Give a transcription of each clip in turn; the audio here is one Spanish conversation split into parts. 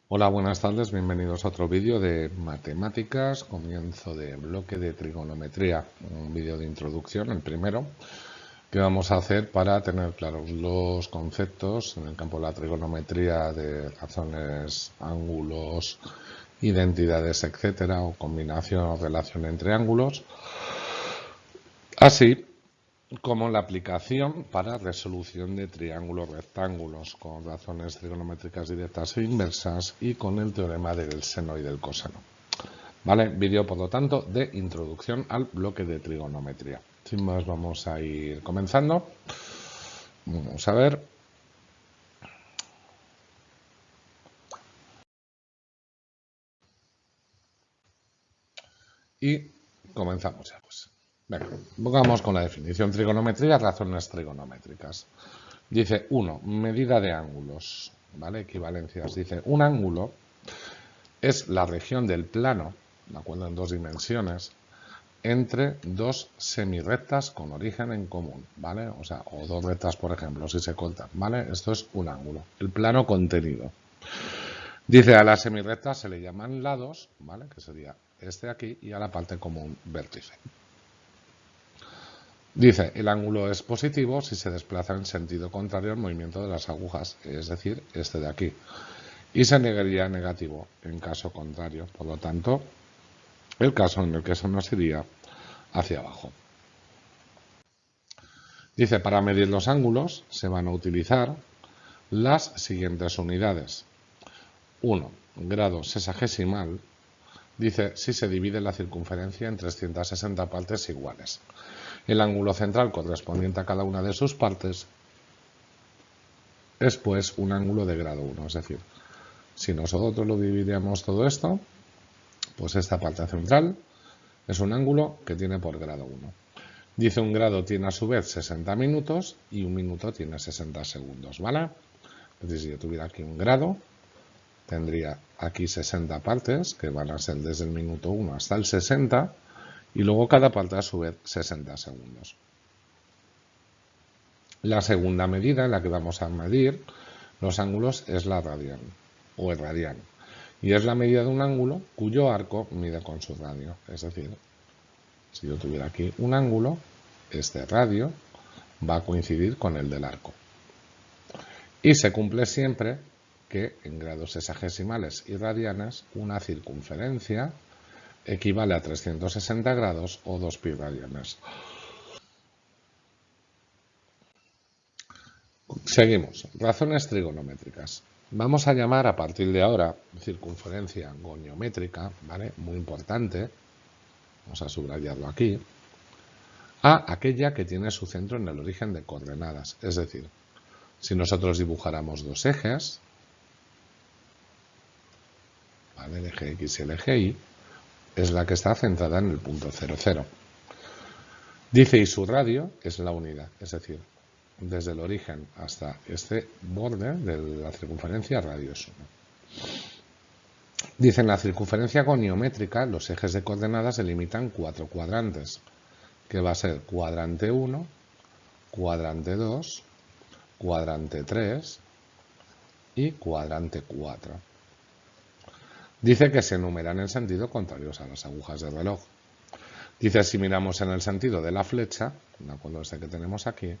Hola, buenas tardes, bienvenidos a otro vídeo de matemáticas, comienzo de bloque de trigonometría, un vídeo de introducción, el primero, que vamos a hacer para tener claros los conceptos en el campo de la trigonometría de razones, ángulos, identidades, etcétera, o combinación o relación entre ángulos, así como la aplicación para resolución de triángulos rectángulos con razones trigonométricas directas e inversas y con el teorema del seno y del coseno. Vale, vídeo por lo tanto de introducción al bloque de trigonometría. Sin más vamos a ir comenzando. Vamos a ver. Y comenzamos ya pues. Venga, vamos con la definición. Trigonometría, razones trigonométricas. Dice 1, medida de ángulos, ¿vale? Equivalencias. Dice, un ángulo es la región del plano, de acuerdo, en dos dimensiones, entre dos semirrectas con origen en común, ¿vale? O sea, o dos rectas, por ejemplo, si se cortan, ¿vale? Esto es un ángulo, el plano contenido. Dice, a las semirrectas se le llaman lados, ¿vale? Que sería este aquí, y a la parte común vértice. Dice, el ángulo es positivo si se desplaza en sentido contrario al movimiento de las agujas, es decir, este de aquí. Y se negaría negativo en caso contrario. Por lo tanto, el caso en el que eso nos iría hacia abajo. Dice, para medir los ángulos se van a utilizar las siguientes unidades. 1. Grado sesagesimal. Dice, si se divide la circunferencia en 360 partes iguales. El ángulo central correspondiente a cada una de sus partes es pues un ángulo de grado 1. Es decir, si nosotros lo dividíamos todo esto, pues esta parte central es un ángulo que tiene por grado 1. Dice, un grado tiene a su vez 60 minutos y un minuto tiene 60 segundos, ¿vale? Es decir, si yo tuviera aquí un grado, tendría aquí 60 partes, que van a ser desde el minuto 1 hasta el 60, y luego cada parte a su vez 60 segundos. La segunda medida en la que vamos a medir los ángulos es la radian, o el radian, y es la medida de un ángulo cuyo arco mide con su radio. Es decir, si yo tuviera aquí un ángulo, este radio va a coincidir con el del arco. Y se cumple siempre que en grados sexagesimales y radianes una circunferencia equivale a 360 grados o 2 pi radianes. Seguimos. Razones trigonométricas. Vamos a llamar a partir de ahora circunferencia goniométrica, ¿vale? Muy importante. Vamos a subrayarlo aquí. A aquella que tiene su centro en el origen de coordenadas. Es decir, si nosotros dibujáramos dos ejes, ¿vale? El eje X y el eje Y, es la que está centrada en el punto 0, 0. Dice, y su radio es la unidad, es decir, desde el origen hasta este borde de la circunferencia, radio es 1. Dice, en la circunferencia goniométrica, los ejes de coordenadas delimitan 4 cuadrantes, que va a ser cuadrante 1, cuadrante 2, cuadrante 3 y cuadrante 4. Dice que se enumeran en sentido contrarios a las agujas del reloj. Dice, si miramos en el sentido de la flecha, de acuerdo a este que tenemos aquí,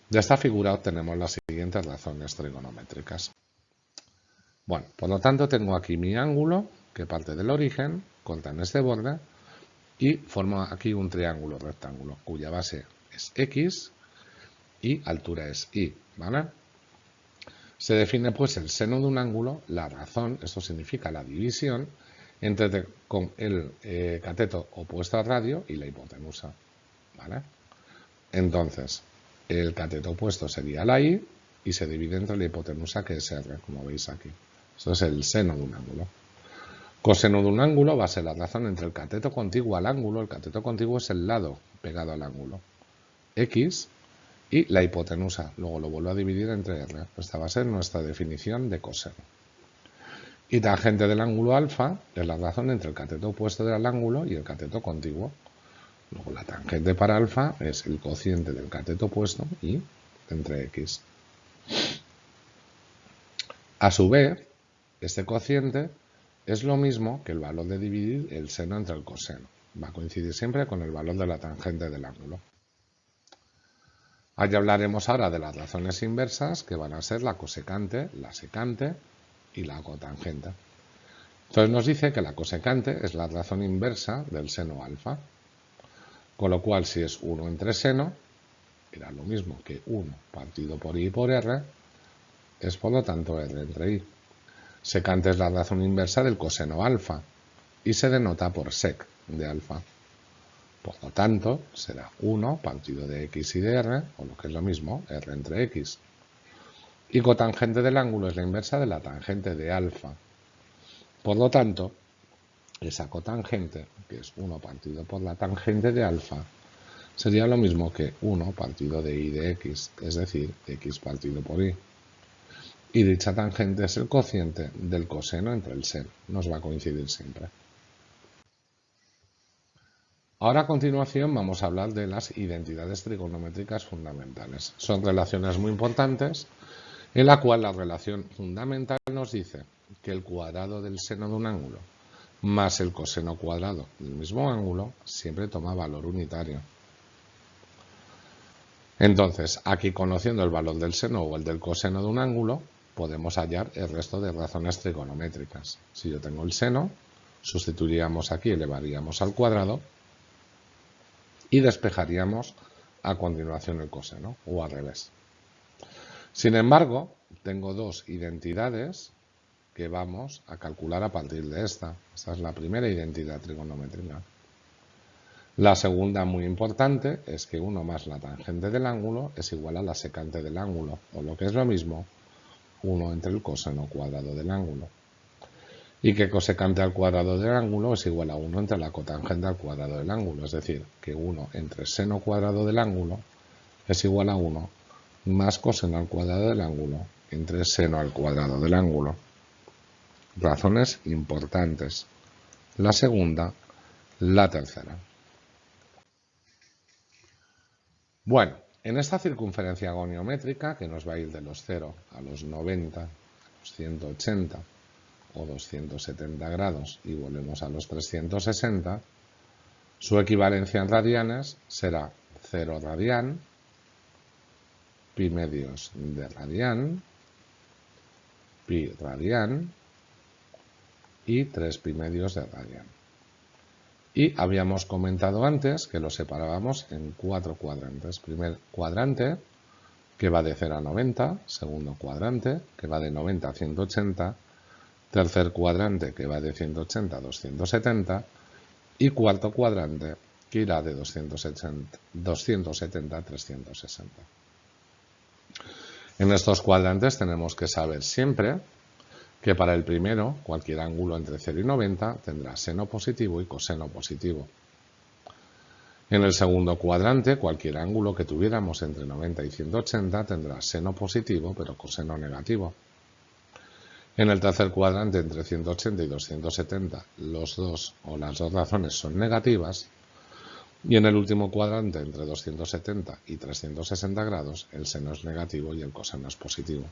de esta figura obtenemos las siguientes razones trigonométricas. Bueno, por lo tanto tengo aquí mi ángulo, que parte del origen, corta en este borde, y forma aquí un triángulo rectángulo, cuya base es X y altura es Y, ¿vale? Se define pues el seno de un ángulo, la razón, esto significa la división, con el cateto opuesto al radio y la hipotenusa, ¿vale? Entonces, el cateto opuesto sería la Y y se divide entre la hipotenusa, que es R, como veis aquí. Esto es el seno de un ángulo. Coseno de un ángulo va a ser la razón entre el cateto contiguo al ángulo. El cateto contiguo es el lado pegado al ángulo, X, y la hipotenusa. Luego lo vuelvo a dividir entre R. Esta va a ser nuestra definición de coseno. Y tangente del ángulo alfa es la razón entre el cateto opuesto del ángulo y el cateto contiguo. Luego la tangente para alfa es el cociente del cateto opuesto y entre X. A su vez, este cociente es lo mismo que el valor de dividir el seno entre el coseno. Va a coincidir siempre con el valor de la tangente del ángulo. Allí hablaremos ahora de las razones inversas, que van a ser la cosecante, la secante y la cotangente. Entonces nos dice que la cosecante es la razón inversa del seno alfa, con lo cual si es 1 entre seno, era lo mismo que 1 partido por i por r, es por lo tanto r entre i. Secante es la razón inversa del coseno alfa y se denota por sec de alfa. Por lo tanto, será 1 partido de x y de r, o lo que es lo mismo, r entre x. Y cotangente del ángulo es la inversa de la tangente de alfa. Por lo tanto, esa cotangente, que es 1 partido por la tangente de alfa, sería lo mismo que 1 partido de i de x, es decir, x partido por i. Y dicha tangente es el cociente del coseno entre el seno. Nos va a coincidir siempre. Ahora a continuación vamos a hablar de las identidades trigonométricas fundamentales. Son relaciones muy importantes en la cual la relación fundamental nos dice que el cuadrado del seno de un ángulo más el coseno cuadrado del mismo ángulo siempre toma valor unitario. Entonces, aquí conociendo el valor del seno o el del coseno de un ángulo, podemos hallar el resto de razones trigonométricas. Si yo tengo el seno, sustituiríamos aquí, elevaríamos al cuadrado y despejaríamos a continuación el coseno, o al revés. Sin embargo, tengo dos identidades que vamos a calcular a partir de esta. Esta es la primera identidad trigonométrica. La segunda, muy importante, es que 1 más la tangente del ángulo es igual a la secante del ángulo, o lo que es lo mismo, 1 entre el coseno cuadrado del ángulo. Y que cosecante al cuadrado del ángulo es igual a 1 entre la cotangente al cuadrado del ángulo, es decir, que 1 entre seno cuadrado del ángulo es igual a 1 más coseno al cuadrado del ángulo entre seno al cuadrado del ángulo. Razones importantes. La segunda, la tercera. Bueno, en esta circunferencia goniométrica, que nos va a ir de los 0 a los 90, los 180 o 270 grados y volvemos a los 360, su equivalencia en radianes será 0 radian, pi medios de radian, pi radian y 3 pi medios de radian. Y habíamos comentado antes que lo separábamos en 4 cuadrantes. Primer cuadrante, que va de 0 a 90. Segundo cuadrante, que va de 90 a 180. Tercer cuadrante, que va de 180 a 270. Y cuarto cuadrante, que irá de 270 a 360. En estos cuadrantes tenemos que saber siempre que para el primero, cualquier ángulo entre 0 y 90 tendrá seno positivo y coseno positivo. En el segundo cuadrante, cualquier ángulo que tuviéramos entre 90 y 180 tendrá seno positivo, pero coseno negativo. En el tercer cuadrante, entre 180 y 270, los dos o las dos razones son negativas. Y en el último cuadrante, entre 270 y 360 grados, el seno es negativo y el coseno es positivo.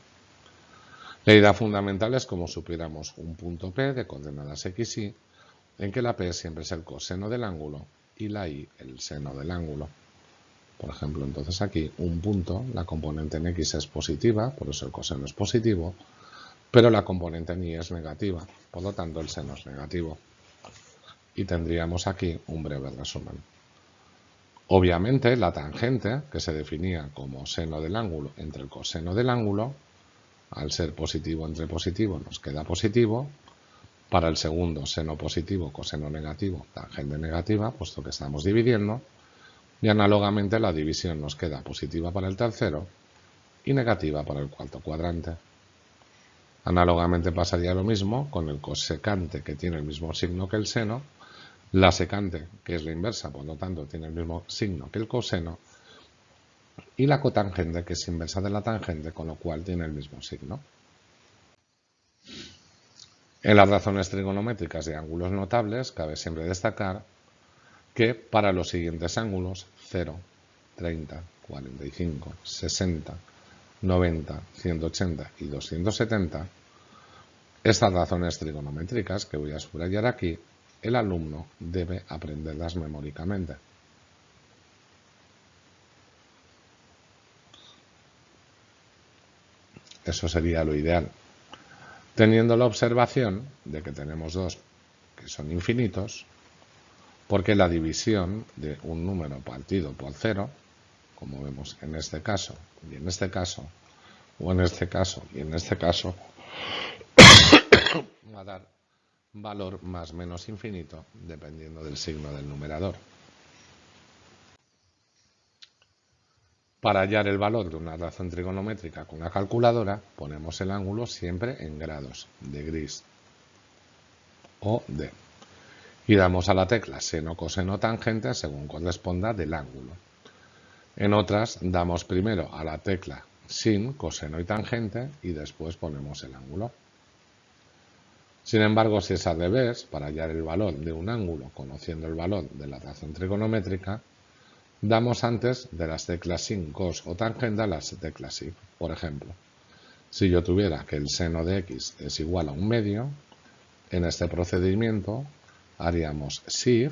La idea fundamental es como supiéramos un punto P de coordenadas x, y, en que la P siempre es el coseno del ángulo y la I el seno del ángulo. Por ejemplo, entonces aquí un punto, la componente en x es positiva, por eso el coseno es positivo, pero la componente en y es negativa, por lo tanto el seno es negativo. Y tendríamos aquí un breve resumen. Obviamente la tangente, que se definía como seno del ángulo entre el coseno del ángulo, al ser positivo entre positivo nos queda positivo. Para el segundo, seno positivo, coseno negativo, tangente negativa, puesto que estamos dividiendo. Y análogamente la división nos queda positiva para el tercero y negativa para el cuarto cuadrante. Análogamente pasaría lo mismo con el cosecante, que tiene el mismo signo que el seno, la secante, que es la inversa, por lo tanto tiene el mismo signo que el coseno, y la cotangente, que es inversa de la tangente, con lo cual tiene el mismo signo. En las razones trigonométricas de ángulos notables, cabe siempre destacar que para los siguientes ángulos, 0, 30, 45, 60, 90, 180 y 270, Estas razones trigonométricas que voy a subrayar aquí, el alumno debe aprenderlas memóricamente. Eso sería lo ideal. Teniendo la observación de que tenemos dos que son infinitos, porque la división de un número partido por 0, como vemos en este caso, y en este caso, o en este caso, y en este caso, va a dar valor más menos infinito dependiendo del signo del numerador. Para hallar el valor de una razón trigonométrica con una calculadora, ponemos el ángulo siempre en grados, de gris o de. Y damos a la tecla seno, coseno, tangente según corresponda del ángulo. En otras, damos primero a la tecla sin, coseno y tangente y después ponemos el ángulo. Sin embargo, si es al revés, para hallar el valor de un ángulo conociendo el valor de la razón trigonométrica, damos antes de las teclas sin, cos o tangente a las teclas sin. Por ejemplo, si yo tuviera que el seno de x es igual a 1/2, en este procedimiento haríamos sig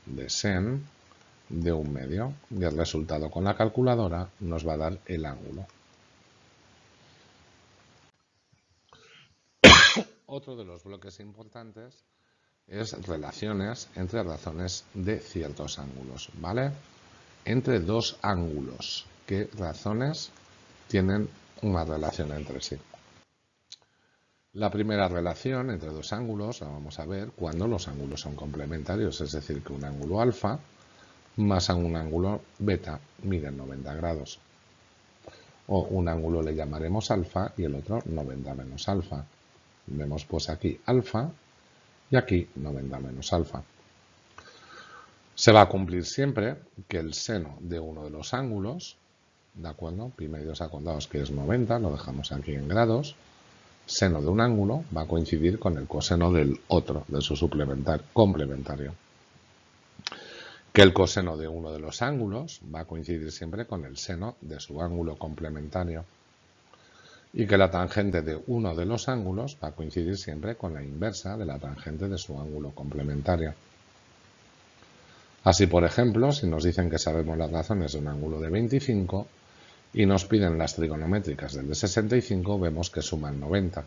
de sen de 1/2 y el resultado con la calculadora nos va a dar el ángulo. Otro de los bloques importantes es relaciones entre razones de ciertos ángulos, ¿vale? Entre dos ángulos, ¿qué razones tienen una relación entre sí? La primera relación entre dos ángulos la vamos a ver cuando los ángulos son complementarios, es decir, que un ángulo alfa más a un ángulo beta miden 90 grados. O un ángulo le llamaremos alfa y el otro 90 menos alfa. Vemos pues aquí alfa y aquí 90 menos alfa. Se va a cumplir siempre que el seno de uno de los ángulos, ¿de acuerdo? Pi medios acordados que es 90, lo dejamos aquí en grados. Seno de un ángulo va a coincidir con el coseno del otro, de su complementario. Que el coseno de uno de los ángulos va a coincidir siempre con el seno de su ángulo complementario. Y que la tangente de uno de los ángulos va a coincidir siempre con la inversa de la tangente de su ángulo complementario. Así, por ejemplo, si nos dicen que sabemos las razones de un ángulo de 25 y nos piden las trigonométricas del de 65, vemos que suman 90.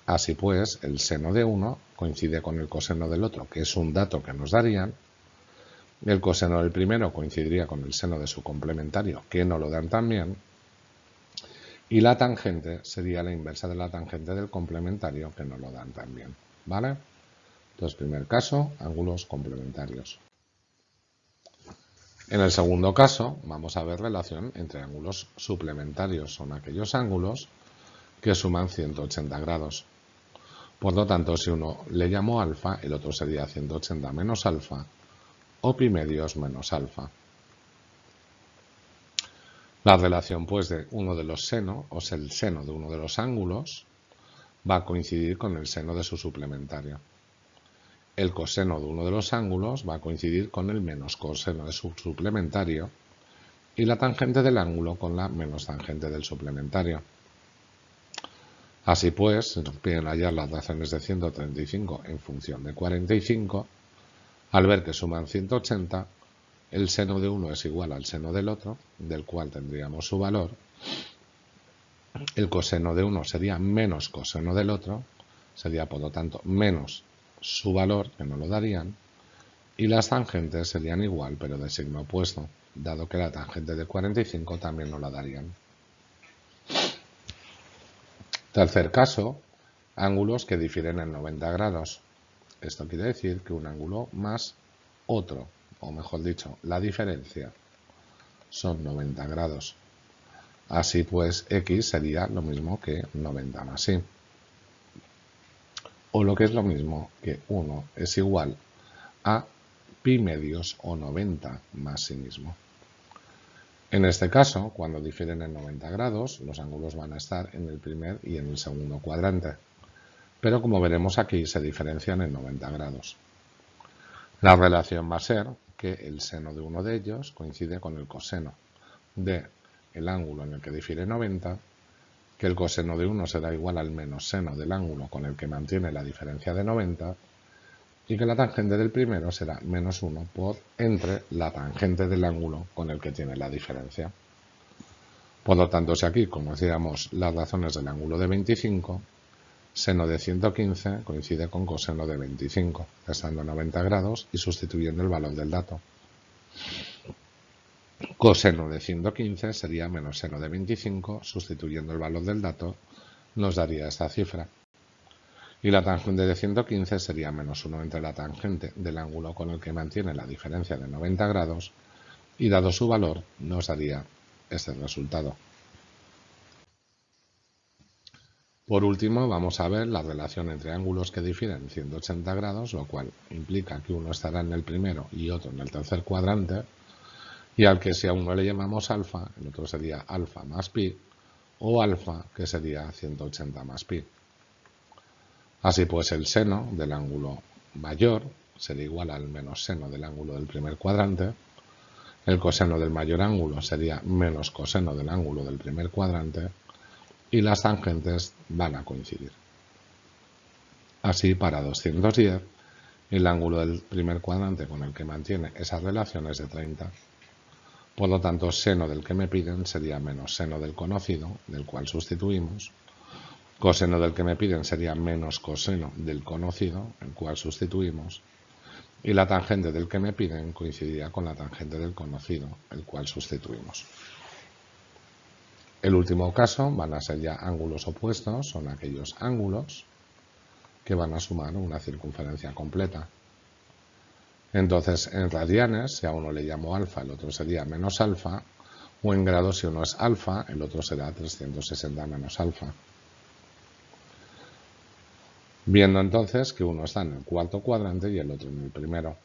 Así pues, el seno de uno coincide con el coseno del otro, que es un dato que nos darían. El coseno del primero coincidiría con el seno de su complementario, que no lo dan también. Y la tangente sería la inversa de la tangente del complementario, que no lo dan también. ¿Vale? Entonces, primer caso, ángulos complementarios. En el segundo caso, vamos a ver relación entre ángulos suplementarios. Son aquellos ángulos que suman 180 grados. Por lo tanto, si uno le llamo alfa, el otro sería 180 menos alfa o pi medios menos alfa. La relación pues de uno de los senos, o sea, el seno de uno de los ángulos, va a coincidir con el seno de su suplementario. El coseno de uno de los ángulos va a coincidir con el menos coseno de su suplementario y la tangente del ángulo con la menos tangente del suplementario. Así pues, si nos piden hallar las razones de 135 en función de 45, al ver que suman 180, el seno de uno es igual al seno del otro, del cual tendríamos su valor. El coseno de uno sería menos coseno del otro, sería por lo tanto menos su valor, que no lo darían, y las tangentes serían igual, pero de signo opuesto, dado que la tangente de 45 también no la darían. Tercer caso, ángulos que difieren en 90 grados. Esto quiere decir que un ángulo más otro, o mejor dicho, la diferencia, son 90 grados. Así pues, x sería lo mismo que 90 más y. O lo que es lo mismo que 1 es igual a pi medios o 90 más sí mismo. En este caso, cuando difieren en 90 grados, los ángulos van a estar en el primer y en el segundo cuadrante. Pero como veremos aquí, se diferencian en 90 grados. La relación va a ser que el seno de uno de ellos coincide con el coseno del ángulo en el que difiere 90 que el coseno de 1 será igual al menos seno del ángulo con el que mantiene la diferencia de 90 y que la tangente del primero será menos 1 por entre la tangente del ángulo con el que tiene la diferencia. Por lo tanto, si aquí conociéramos las razones del ángulo de 25, seno de 115 coincide con coseno de 25, estando 90 grados y sustituyendo el valor del dato. Coseno de 115 sería menos seno de 25, sustituyendo el valor del dato, nos daría esta cifra. Y la tangente de 115 sería menos 1 entre la tangente del ángulo con el que mantiene la diferencia de 90 grados, y dado su valor, nos daría este resultado. Por último, vamos a ver la relación entre ángulos que difieren 180 grados, lo cual implica que uno estará en el primero y otro en el tercer cuadrante, y al que si a uno le llamamos alfa, el otro sería alfa más pi, o alfa, que sería 180 más pi. Así pues, el seno del ángulo mayor sería igual al menos seno del ángulo del primer cuadrante, el coseno del mayor ángulo sería menos coseno del ángulo del primer cuadrante, y las tangentes van a coincidir. Así, para 210, el ángulo del primer cuadrante con el que mantiene esa relación es de 30. Por lo tanto, seno del que me piden sería menos seno del conocido, del cual sustituimos. Coseno del que me piden sería menos coseno del conocido, el cual sustituimos. Y la tangente del que me piden coincidiría con la tangente del conocido, el cual sustituimos. El último caso van a ser ya ángulos opuestos, son aquellos ángulos que van a sumar una circunferencia completa. Entonces, en radianes, si a uno le llamo alfa, el otro sería menos alfa, o en grados, si uno es alfa, el otro será 360 menos alfa. Viendo entonces que uno está en el cuarto cuadrante y el otro en el primero.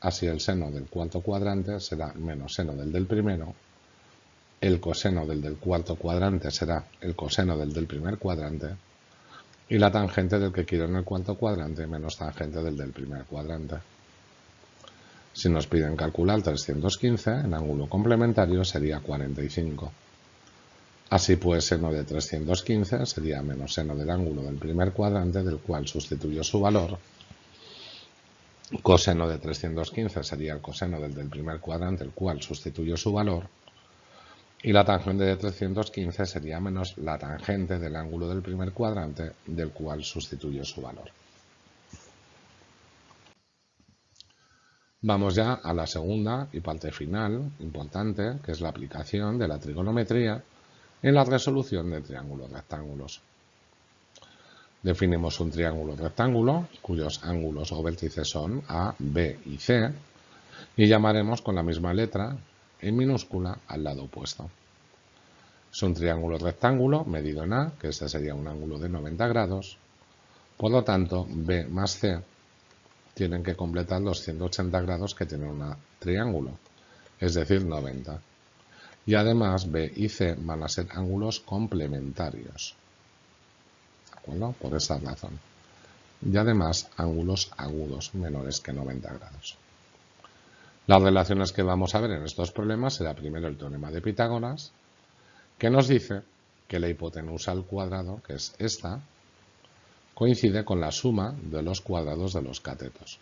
Así el seno del cuarto cuadrante será menos seno del primero, el coseno del cuarto cuadrante será el coseno del primer cuadrante, y la tangente del que quiero en el cuarto cuadrante menos tangente del primer cuadrante. Si nos piden calcular 315, en ángulo complementario sería 45. Así pues, seno de 315 sería menos seno del ángulo del primer cuadrante, del cual sustituyo su valor. Coseno de 315 sería el coseno del primer cuadrante, el cual sustituyo su valor. Y la tangente de 315 sería menos la tangente del ángulo del primer cuadrante, del cual sustituyo su valor. Vamos ya a la segunda y parte final, importante, que es la aplicación de la trigonometría en la resolución de triángulos rectángulos. Definimos un triángulo rectángulo, cuyos ángulos o vértices son A, B y C, y llamaremos con la misma letra, en minúscula, al lado opuesto. Es un triángulo rectángulo medido en A, que este sería un ángulo de 90 grados, por lo tanto, B más C tienen que completar los 180 grados que tiene un triángulo, es decir, 90. Y además B y C van a ser ángulos complementarios, ¿de acuerdo? Por esta razón. Y además ángulos agudos menores que 90 grados. Las relaciones que vamos a ver en estos problemas será primero el teorema de Pitágoras, que nos dice que la hipotenusa al cuadrado, que es esta, coincide con la suma de los cuadrados de los catetos.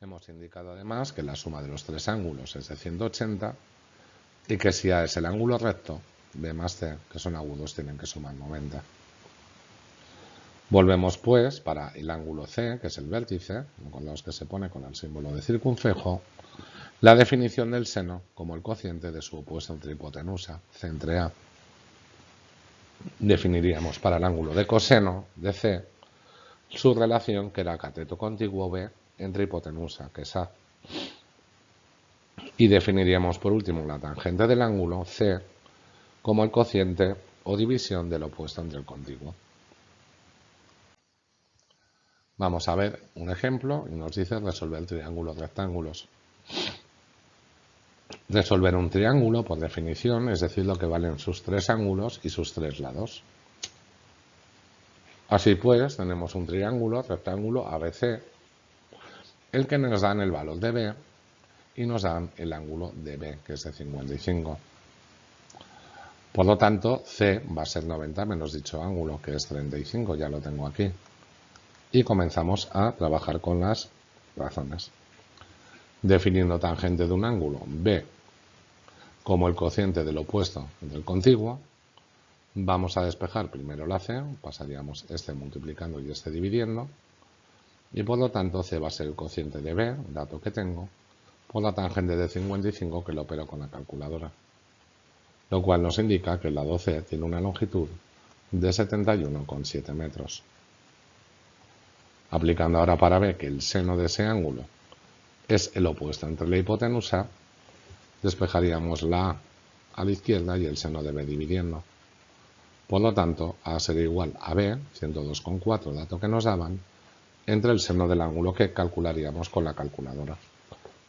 Hemos indicado además que la suma de los tres ángulos es de 180 y que si A es el ángulo recto, B más C, que son agudos, tienen que sumar 90. Volvemos pues para el ángulo C, que es el vértice, con los que se pone con el símbolo de circunflejo, la definición del seno como el cociente de su opuesto entre hipotenusa, C entre A. Definiríamos para el ángulo de coseno de C su relación, que era cateto contiguo B entre hipotenusa, que es A. Y definiríamos por último la tangente del ángulo C como el cociente o división del opuesto entre el contiguo. Vamos a ver un ejemplo y nos dice resolver triángulos rectángulos. Resolver un triángulo, por definición, es decir, lo que valen sus tres ángulos y sus tres lados. Así pues, tenemos un triángulo rectángulo ABC, el que nos dan el valor de B y nos dan el ángulo de B, que es de 55. Por lo tanto, C va a ser 90 menos dicho ángulo, que es 35, ya lo tengo aquí. Y comenzamos a trabajar con las razones. Definiendo tangente de un ángulo B como el cociente del opuesto del contiguo, vamos a despejar primero la C, pasaríamos este multiplicando y este dividiendo, y por lo tanto C va a ser el cociente de B, dato que tengo, por la tangente de 55 que lo opero con la calculadora, lo cual nos indica que el lado C tiene una longitud de 71,7 metros. Aplicando ahora para B que el seno de ese ángulo es el opuesto entre la hipotenusa, despejaríamos la A la izquierda y el seno de B dividiendo. Por lo tanto, A sería igual a B, 102,4, dato que nos daban, entre el seno del ángulo que calcularíamos con la calculadora,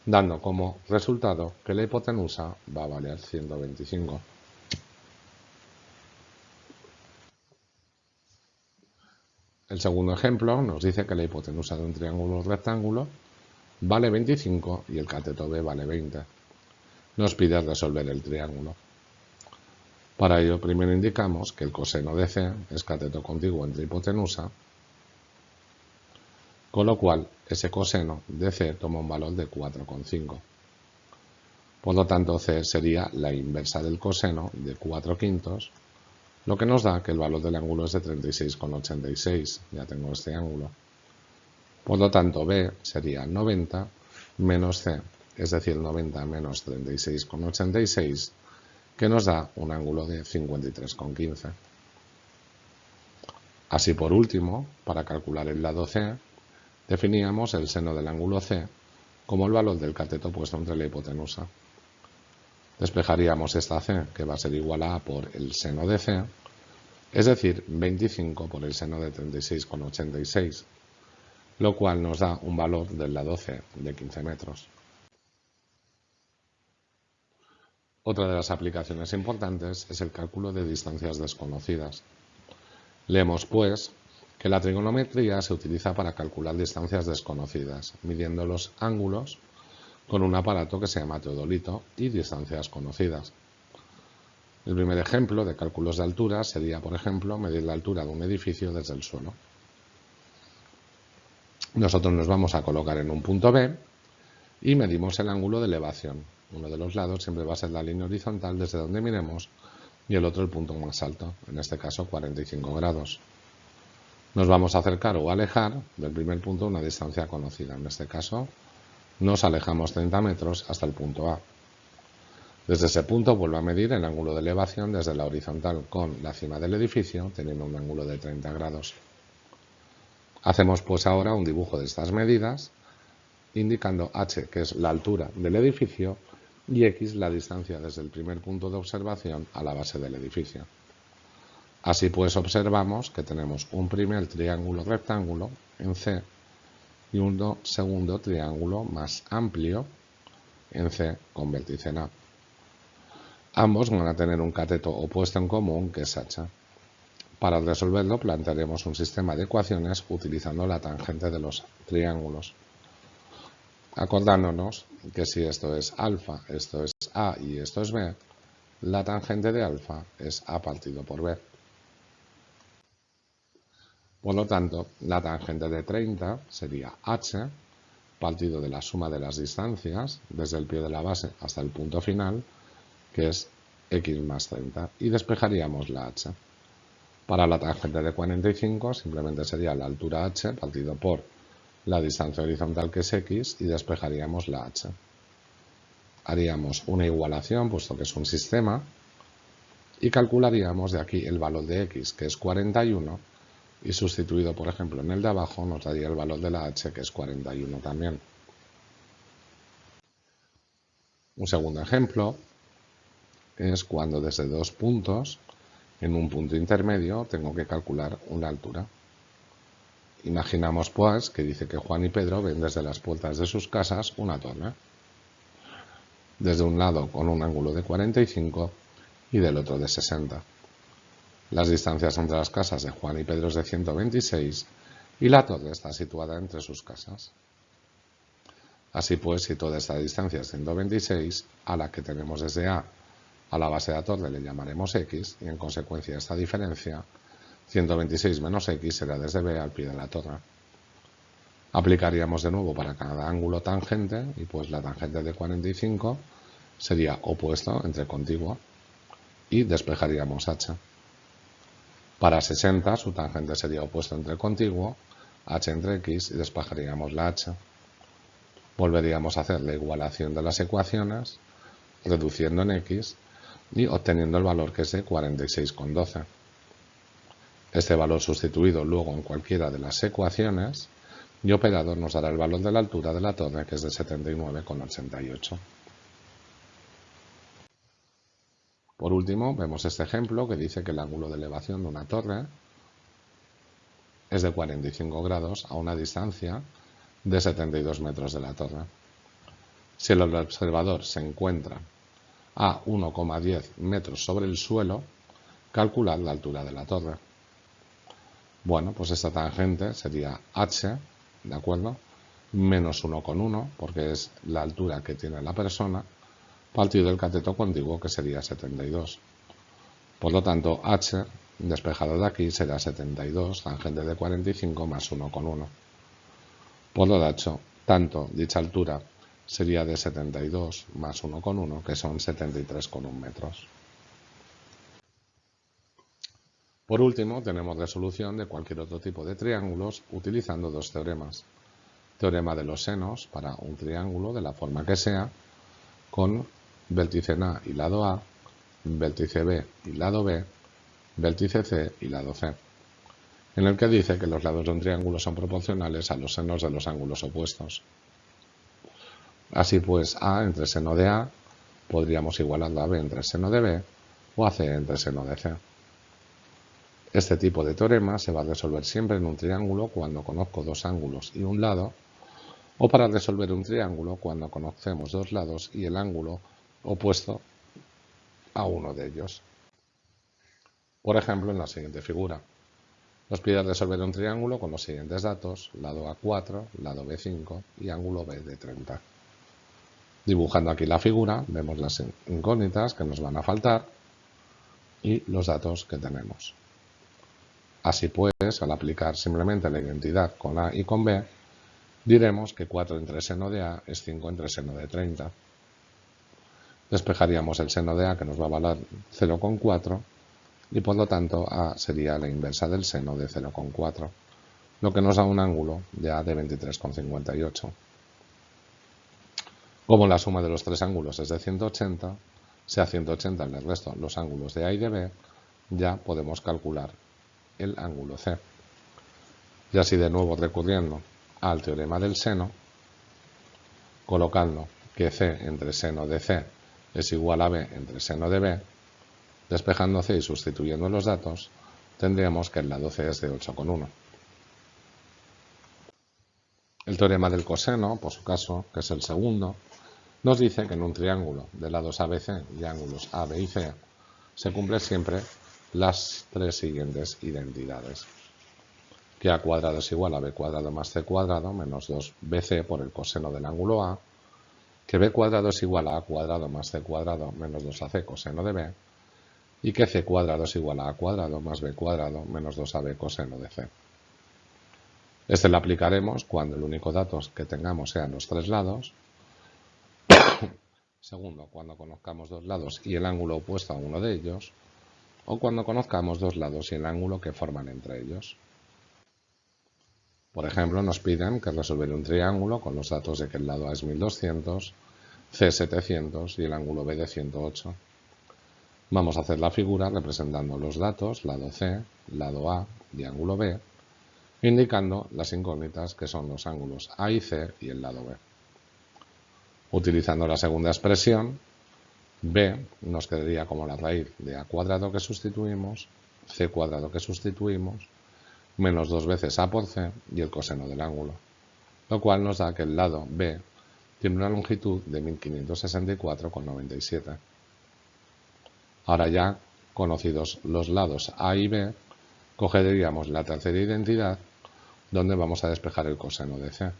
dando como resultado que la hipotenusa va a valer 125. El segundo ejemplo nos dice que la hipotenusa de un triángulo rectángulo vale 25 y el cateto B vale 20. Nos pide resolver el triángulo. Para ello, primero indicamos que el coseno de C es cateto contiguo entre hipotenusa, con lo cual ese coseno de C toma un valor de 4,5. Por lo tanto, C sería la inversa del coseno de 4/5, lo que nos da que el valor del ángulo es de 36,86. Ya tengo este ángulo. Por lo tanto, B sería 90 menos C, es decir, 90 menos 36,86, que nos da un ángulo de 53,15. Así, por último, para calcular el lado C, definíamos el seno del ángulo C como el valor del cateto puesto entre la hipotenusa. Despejaríamos esta C, que va a ser igual a A por el seno de C, es decir, 25 por el seno de 36,86, lo cual nos da un valor del lado C de 15 metros. Otra de las aplicaciones importantes es el cálculo de distancias desconocidas. Leemos, pues, que la trigonometría se utiliza para calcular distancias desconocidas, midiendo los ángulos con un aparato que se llama teodolito y distancias conocidas. El primer ejemplo de cálculos de altura sería, por ejemplo, medir la altura de un edificio desde el suelo. Nosotros nos vamos a colocar en un punto B y medimos el ángulo de elevación. Uno de los lados siempre va a ser la línea horizontal desde donde miremos y el otro el punto más alto, en este caso 45 grados. Nos vamos a acercar o alejar del primer punto a una distancia conocida. En este caso nos alejamos 30 metros hasta el punto A. Desde ese punto vuelvo a medir el ángulo de elevación desde la horizontal con la cima del edificio, teniendo un ángulo de 30 grados. Hacemos pues ahora un dibujo de estas medidas, indicando h, que es la altura del edificio, y x, la distancia desde el primer punto de observación a la base del edificio. Así pues observamos que tenemos un primer triángulo rectángulo en C y un segundo triángulo más amplio en C con vértice en A. Ambos van a tener un cateto opuesto en común, que es h. Para resolverlo plantearemos un sistema de ecuaciones utilizando la tangente de los triángulos. Acordándonos que si esto es alfa, esto es A y esto es B, la tangente de alfa es A partido por B. Por lo tanto, la tangente de 30 sería h partido de la suma de las distancias desde el pie de la base hasta el punto final, que es x más 30, y despejaríamos la h. Para la tangente de 45 simplemente sería la altura h partido por la distancia horizontal, que es x, y despejaríamos la h. Haríamos una igualación, puesto que es un sistema, y calcularíamos de aquí el valor de x, que es 41, y sustituido, por ejemplo, en el de abajo, nos daría el valor de la h, que es 41 también. Un segundo ejemplo es cuando desde dos puntos, en un punto intermedio, tengo que calcular una altura. Imaginamos, pues, que dice que Juan y Pedro ven desde las puertas de sus casas una torre. Desde un lado con un ángulo de 45 y del otro de 60. Las distancias entre las casas de Juan y Pedro es de 126 y la torre está situada entre sus casas. Así pues, si toda esta distancia es 126, a la que tenemos desde A A la base de la torre le llamaremos x y en consecuencia esta diferencia, 126 menos x, será desde B al pie de la torre. Aplicaríamos de nuevo para cada ángulo tangente y pues la tangente de 45 sería opuesto entre contiguo y despejaríamos h. Para 60 su tangente sería opuesto entre contiguo, h entre x y despejaríamos la h. Volveríamos a hacer la igualación de las ecuaciones, reduciendo en x y obteniendo el valor que es de 46,12. Este valor sustituido luego en cualquiera de las ecuaciones y operado nos dará el valor de la altura de la torre, que es de 79,88. Por último, vemos este ejemplo que dice que el ángulo de elevación de una torre es de 45 grados a una distancia de 72 metros de la torre. Si el observador se encuentra a 1,10 metros sobre el suelo, calculad la altura de la torre. Bueno, pues esta tangente sería h, ¿de acuerdo? Menos 1,1, porque es la altura que tiene la persona, partido del cateto contiguo, que sería 72. Por lo tanto, h, despejado de aquí, será 72, tangente de 45 más 1,1. Por lo tanto, dicha altura sería de 72 más 1,1, que son 73,1 metros. Por último, tenemos resolución de cualquier otro tipo de triángulos utilizando dos teoremas. Teorema de los senos para un triángulo de la forma que sea, con vértice A y lado A, vértice B y lado B, vértice C y lado C, en el que dice que los lados de un triángulo son proporcionales a los senos de los ángulos opuestos. Así pues, A entre seno de A podríamos igualar a B entre seno de B o a C entre seno de C. Este tipo de teorema se va a resolver siempre en un triángulo cuando conozco dos ángulos y un lado, o para resolver un triángulo cuando conocemos dos lados y el ángulo opuesto a uno de ellos. Por ejemplo, en la siguiente figura, nos pide resolver un triángulo con los siguientes datos: lado A4, lado B5 y ángulo B de 30. Dibujando aquí la figura, vemos las incógnitas que nos van a faltar y los datos que tenemos. Así pues, al aplicar simplemente la identidad con A y con B, diremos que 4 entre seno de A es 5 entre seno de 30. Despejaríamos el seno de A, que nos va a valer 0,4, y por lo tanto A sería la inversa del seno de 0,4, lo que nos da un ángulo de A de 23,58. Como la suma de los tres ángulos es de 180, si a 180 le resto los ángulos de A y de B, ya podemos calcular el ángulo C. Y así, de nuevo recurriendo al teorema del seno, colocando que C entre seno de C es igual a B entre seno de B, despejando C y sustituyendo los datos, tendríamos que el lado C es de 8,1. El teorema del coseno, por su caso, que es el segundo, nos dice que en un triángulo de lados ABC y ángulos A, B y C se cumplen siempre las tres siguientes identidades: que A cuadrado es igual a B cuadrado más C cuadrado menos 2BC por el coseno del ángulo A, que B cuadrado es igual a A cuadrado más C cuadrado menos 2AC coseno de B, y que C cuadrado es igual a A cuadrado más B cuadrado menos 2AB coseno de C. Este lo aplicaremos cuando el único dato que tengamos sean los tres lados. Segundo, cuando conozcamos dos lados y el ángulo opuesto a uno de ellos, o cuando conozcamos dos lados y el ángulo que forman entre ellos. Por ejemplo, nos piden que resolver un triángulo con los datos de que el lado A es 1200, C 700 y el ángulo B de 108. Vamos a hacer la figura representando los datos, lado C, lado A y ángulo B, indicando las incógnitas que son los ángulos A y C y el lado B. Utilizando la segunda expresión, B nos quedaría como la raíz de A cuadrado que sustituimos, C cuadrado que sustituimos, menos 2 veces A por C y el coseno del ángulo, lo cual nos da que el lado B tiene una longitud de 1564,97. Ahora ya conocidos los lados A y B, cogeríamos la tercera identidad donde vamos a despejar el coseno de C.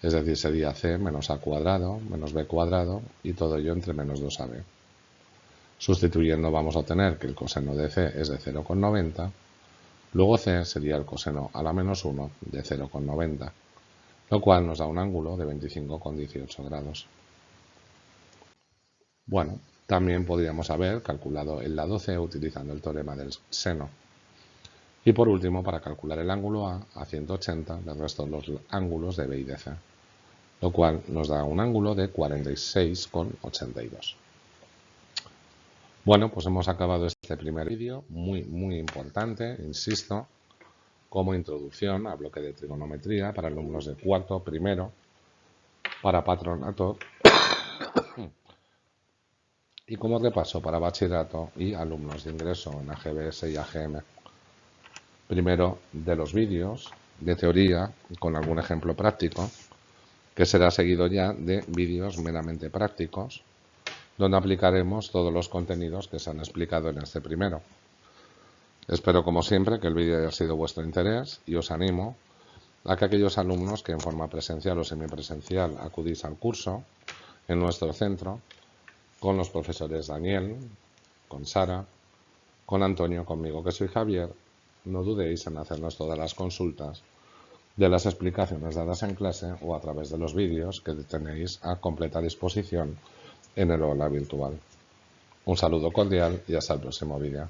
Es decir, sería C menos A cuadrado menos B cuadrado y todo ello entre menos 2AB. Sustituyendo vamos a obtener que el coseno de C es de 0,90, luego C sería el coseno a la menos 1 de 0,90, lo cual nos da un ángulo de 25,18 grados. Bueno, también podríamos haber calculado el lado C utilizando el teorema del seno. Y por último, para calcular el ángulo a 180 le resto los ángulos de B y de C, lo cual nos da un ángulo de 46,82. Bueno, pues hemos acabado este primer vídeo, muy importante, insisto, como introducción al bloque de trigonometría para alumnos de cuarto, primero, para patronato y como repaso para bachillerato y alumnos de ingreso en AGBS y AGM. Primero de los vídeos de teoría con algún ejemplo práctico, que será seguido ya de vídeos meramente prácticos, donde aplicaremos todos los contenidos que se han explicado en este primero. Espero, como siempre, que el vídeo haya sido de vuestro interés y os animo a que aquellos alumnos que en forma presencial o semipresencial acudís al curso en nuestro centro, con los profesores Daniel, con Sara, con Antonio, conmigo que soy Javier, no dudéis en hacernos todas las consultas de las explicaciones dadas en clase o a través de los vídeos que tenéis a completa disposición en el aula virtual. Un saludo cordial y hasta el próximo vídeo.